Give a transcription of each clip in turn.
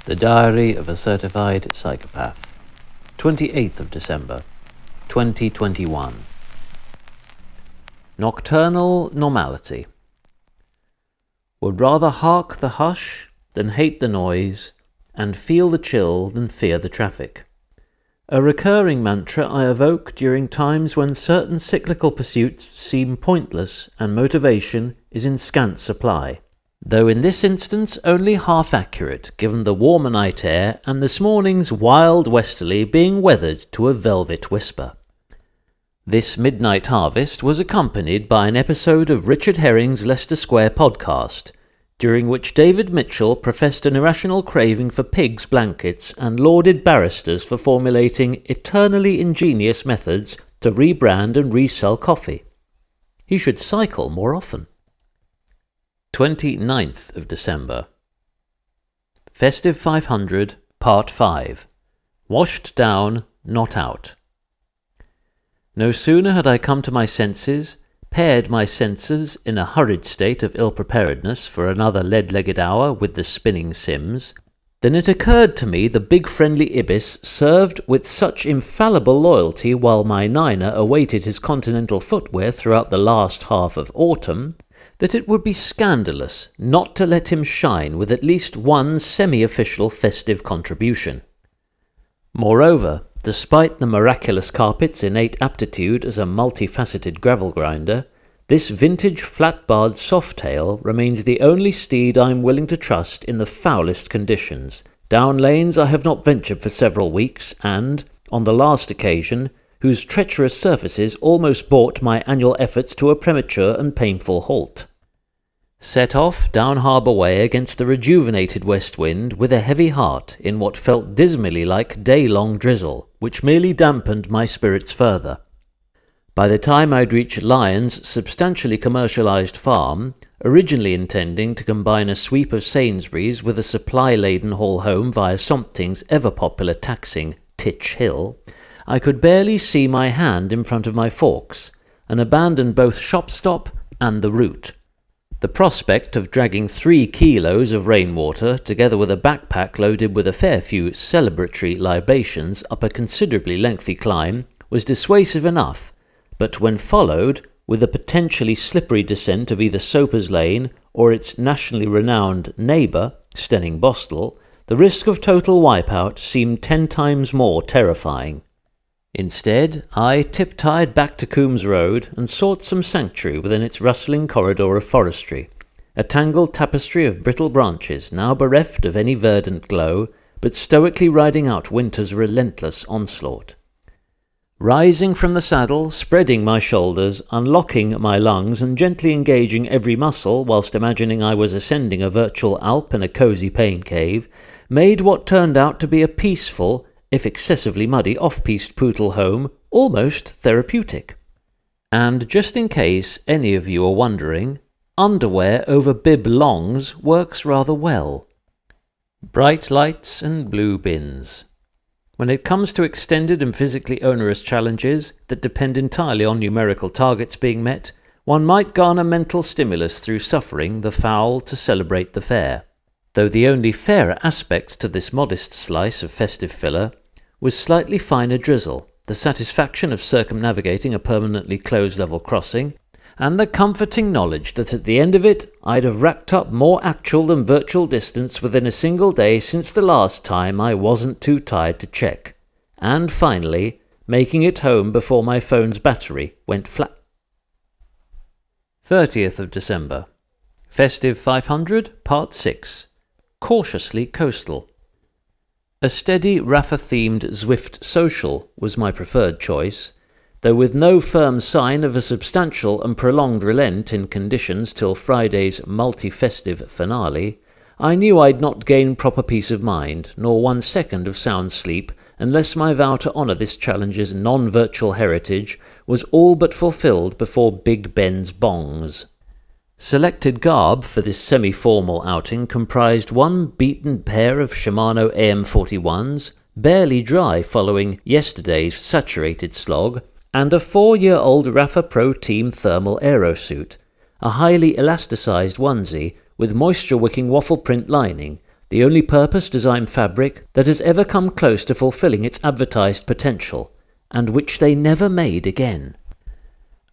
The Diary of a Certified Psychopath, 28th of December, 2021. Nocturnal Normality. Would rather hark the hush than hate the noise, and feel the chill than fear the traffic. A recurring mantra I evoke during times when certain cyclical pursuits seem pointless and motivation is in scant supply, though in this instance only half accurate given the warmer night air and this morning's wild westerly being weathered to a velvet whisper. This midnight harvest was accompanied by an episode of Richard Herring's Leicester Square podcast, during which David Mitchell professed an irrational craving for pigs' blankets and lauded barristers for formulating eternally ingenious methods to rebrand and resell coffee. He should cycle more often. 29th of December. Festive 500, Part 5. Washed down, not out. No sooner had I come to my senses, paired my senses in a hurried state of ill-preparedness for another lead-legged hour with the spinning Sims, than it occurred to me the big friendly Ibis served with such infallible loyalty while my Niner awaited his continental footwear throughout the last half of autumn, that it would be scandalous not to let him shine with at least one semi-official festive contribution. Moreover, despite the miraculous carpet's innate aptitude as a multifaceted gravel grinder, this vintage flat-barred softail remains the only steed I am willing to trust in the foulest conditions. Down lanes I have not ventured for several weeks, and, on the last occasion, whose treacherous surfaces almost brought my annual efforts to a premature and painful halt. Set off down Harbour Way against the rejuvenated west wind with a heavy heart in what felt dismally like day-long drizzle, which merely dampened my spirits further. By the time I'd reached Lyon's substantially commercialised farm, originally intending to combine a sweep of Sainsbury's with a supply-laden haul home via Sompting's ever-popular taxing Titch Hill, I could barely see my hand in front of my forks, and abandoned both shop-stop and the route. The prospect of dragging 3 kilos of rainwater, together with a backpack loaded with a fair few celebratory libations up a considerably lengthy climb, was dissuasive enough, but when followed with the potentially slippery descent of either Soper's Lane or its nationally renowned neighbour, Stenning Bostel, the risk of total wipeout seemed 10 times more terrifying. Instead, I tip-tied back to Coombs Road and sought some sanctuary within its rustling corridor of forestry, a tangled tapestry of brittle branches now bereft of any verdant glow, but stoically riding out winter's relentless onslaught. Rising from the saddle, spreading my shoulders, unlocking my lungs and gently engaging every muscle whilst imagining I was ascending a virtual Alp in a cosy pain cave, made what turned out to be a peaceful, if excessively muddy, off-piste poodle home almost therapeutic. And just in case any of you are wondering, underwear over bib longs works rather well. Bright lights and blue bins. When it comes to extended and physically onerous challenges that depend entirely on numerical targets being met, one might garner mental stimulus through suffering the foul to celebrate the fair. Though the only fairer aspect to this modest slice of festive filler was slightly finer drizzle, the satisfaction of circumnavigating a permanently closed-level crossing, and the comforting knowledge that at the end of it I'd have racked up more actual than virtual distance within a single day since the last time I wasn't too tired to check, and finally making it home before my phone's battery went flat. 30th of December. Festive 500, Part 6. Cautiously coastal. A steady Rafa-themed Zwift social was my preferred choice, though with no firm sign of a substantial and prolonged relent in conditions till Friday's multi-festive finale, I knew I'd not gain proper peace of mind, nor 1 second of sound sleep, unless my vow to honour this challenge's non-virtual heritage was all but fulfilled before Big Ben's bongs. Selected garb for this semi-formal outing comprised 1 beaten pair of Shimano AM41s, barely dry following yesterday's saturated slog, and a 4-year-old Rafa Pro Team thermal aerosuit, a highly elasticized onesie with moisture-wicking waffle print lining, the only purpose-designed fabric that has ever come close to fulfilling its advertised potential, and which they never made again.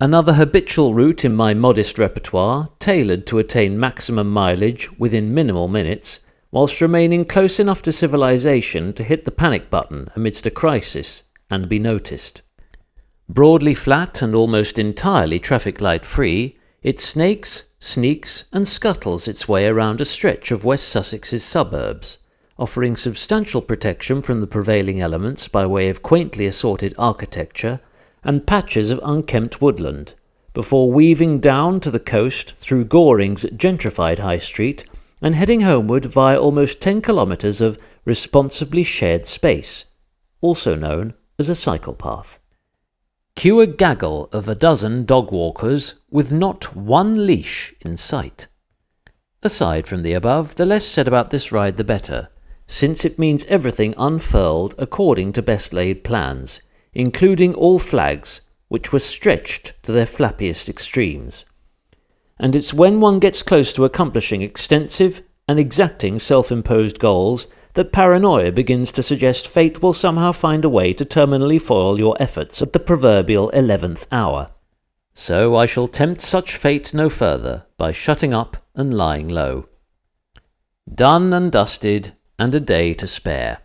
Another habitual route in my modest repertoire, tailored to attain maximum mileage within minimal minutes, whilst remaining close enough to civilization to hit the panic button amidst a crisis and be noticed. Broadly flat and almost entirely traffic light free, it snakes, sneaks and scuttles its way around a stretch of West Sussex's suburbs, offering substantial protection from the prevailing elements by way of quaintly assorted architecture and patches of unkempt woodland, before weaving down to the coast through Goring's gentrified High Street and heading homeward via almost 10 kilometres of responsibly shared space, also known as a cychopath. Cue a gaggle of a dozen dog walkers with not one leash in sight. Aside from the above, the less said about this ride the better, since it means everything unfurled according to best laid plans, including all flags, which were stretched to their flappiest extremes. And it's when one gets close to accomplishing extensive and exacting self-imposed goals that paranoia begins to suggest fate will somehow find a way to terminally foil your efforts at the proverbial 11th hour. So I shall tempt such fate no further by shutting up and lying low. Done and dusted, and a day to spare.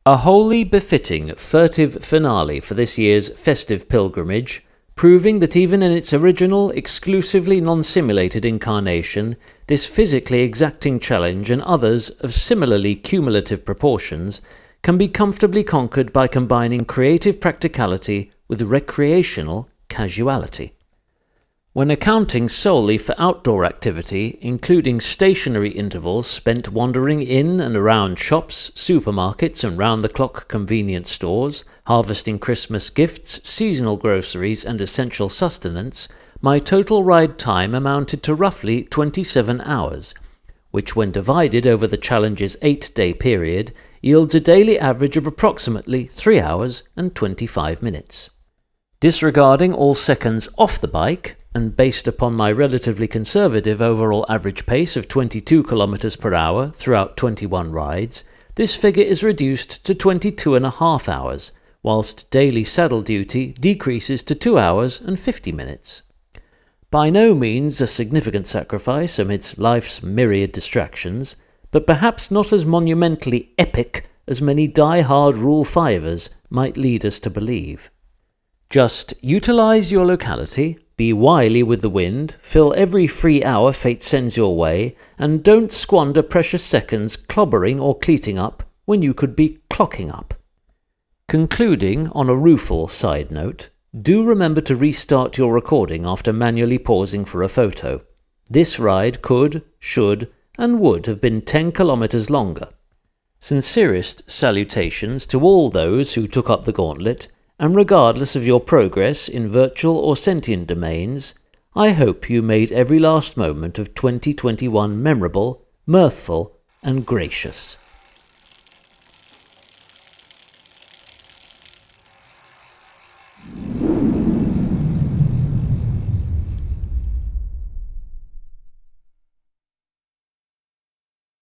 A wholly befitting furtive finale for this year's festive pilgrimage, proving that even in its original, exclusively non-simulated incarnation, this physically exacting challenge and others of similarly cumulative proportions can be comfortably conquered by combining creative practicality with recreational casuality. When accounting solely for outdoor activity, including stationary intervals spent wandering in and around shops, supermarkets and round-the-clock convenience stores, harvesting Christmas gifts, seasonal groceries and essential sustenance, my total ride time amounted to roughly 27 hours, which when divided over the challenge's 8-day period yields a daily average of approximately 3 hours and 25 minutes. Disregarding all seconds off the bike, and based upon my relatively conservative overall average pace of 22 km per hour throughout 21 rides, this figure is reduced to 22.5 hours, whilst daily saddle duty decreases to 2 hours and 50 minutes. By no means a significant sacrifice amidst life's myriad distractions, but perhaps not as monumentally epic as many die-hard Rule 5ers might lead us to believe. Just utilise your locality, be wily with the wind, fill every free hour fate sends your way, and don't squander precious seconds clobbering or cleating up when you could be clocking up. Concluding on a rueful side note, do remember to restart your recording after manually pausing for a photo. This ride could, should, and would have been 10 kilometres longer. Sincerest salutations to all those who took up the gauntlet, and regardless of your progress in virtual or sentient domains, I hope you made every last moment of 2021 memorable, mirthful, and gracious.